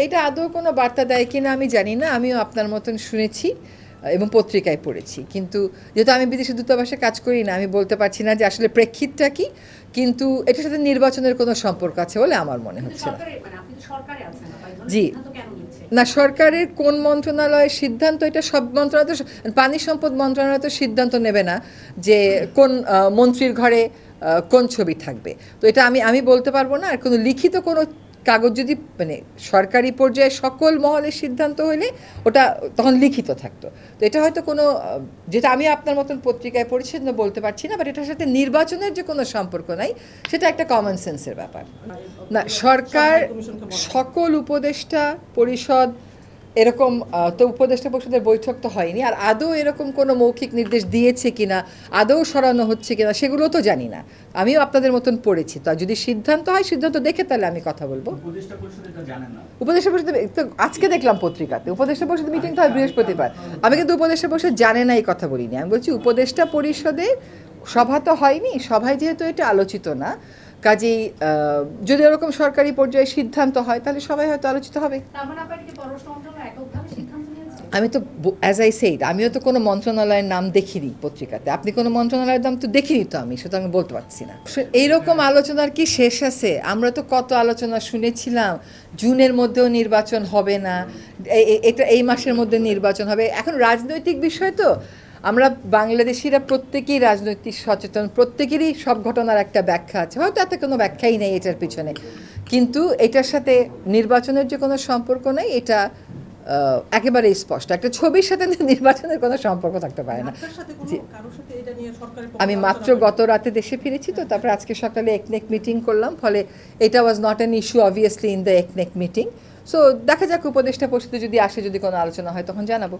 এটা আদৌ কোনো বার্তা দেয় কিনা আমি জানি না। আমিও আপনার মতন শুনেছি এবং পত্রিকায় পড়েছি, কিন্তু যেহেতু আমি বিদেশি দূতাবাসে কাজ করি না, আমি বলতে পারছি না যে আসলে প্রেক্ষিতটা কি, কিন্তু এটার সাথে নির্বাচনের কোনো সম্পর্ক আছে বলে আমার মনে হচ্ছে না। জি না, সরকারের কোন মন্ত্রণালয়ের সিদ্ধান্ত, এটা সব মন্ত্রণালয়, পানি সম্পদ মন্ত্রণালয় তো সিদ্ধান্ত নেবে না যে কোন মন্ত্রীর ঘরে কোন ছবি থাকবে। তো এটা আমি বলতে পারবো না। আর কোনো লিখিত কোনো কাগজ যদি মানে সরকারি পর্যায়ে সকল মহলের সিদ্ধান্ত হলে ওটা তখন লিখিত থাকতো। তো এটা হয়তো কোনো, যেটা আমি আপনার মতন পত্রিকায় পড়েছি না বলতে পারছি না, বাট এটার সাথে নির্বাচনের যে কোনো সম্পর্ক নাই, সেটা একটা কমন সেন্সের ব্যাপার। না, সরকার সকল উপদেষ্টা পরিষদ এরকম তো উপদেষ্টা পরিষদের বৈঠক তো হয়নি, আর আদৌ এরকম কোনো মৌখিক নির্দেশ দিয়েছে কিনা, আদৌ সরানো হচ্ছে কিনা, সেগুলো তো জানি না। আমিও আপনাদের মতন পড়েছি। তো যদি সিদ্ধান্ত হয়, সিদ্ধান্ত দেখে তাহলে আমি কথা বলবো। উপদেষ্টা পরিষদে তো আজকে দেখলাম পত্রিকাতে উপদেষ্টা পরিষদের মিটিং তো হয় বৃহস্পতিবার। আমি কিন্তু উপদেষ্টা পরিষদ জানে না এই কথা বলিনি। আমি বলছি উপদেষ্টা পরিষদে সভা তো হয়নি, সভায় যেহেতু এটা আলোচিত না, কাজেই যদি এরকম সরকারি পর্যায়ে সিদ্ধান্ত হয় তাহলে সবাই হয়তো আলোচিত হবে। আমি তো অ্যাজ আই সেইড, আমিও তো কোনো মন্ত্রণালয়ের নাম দেখিনি পত্রিকাতে। আপনি কোনো মন্ত্রণালয়ের নাম তো দেখিনি তো, আমি সেটা আমি বলতে পারছি না। এইরকম আলোচনার কি শেষ আছে? আমরা তো কত আলোচনা শুনেছিলাম, জুনের মধ্যেও নির্বাচন হবে না, এটা এই মাসের মধ্যে নির্বাচন হবে। এখন রাজনৈতিক বিষয় তো, আমরা বাংলাদেশিরা প্রত্যেকেই রাজনৈতিক সচেতন, প্রত্যেকেরই সব ঘটনার একটা ব্যাখ্যা আছে, হয়তো এত কোনো ব্যাখ্যাই নেই এটার পিছনে, কিন্তু এটার সাথে নির্বাচনের যে কোনো সম্পর্ক নেই, এটা একেবারেই স্পষ্ট। একটা ছবির সাথে নির্বাচনের কোনো সম্পর্ক থাকতে পারে না। আমি মাত্র গত রাতে দেশে ফিরেছি, তো তারপর আজকে সকালে একনেক মিটিং করলাম, ফলে এটা was not an issue obviously in the একনেক মিটিং। সো দেখা যাক উপদেষ্টা পরিষদে যদি আসে, যদি কোনো আলোচনা হয় তখন জানাবো।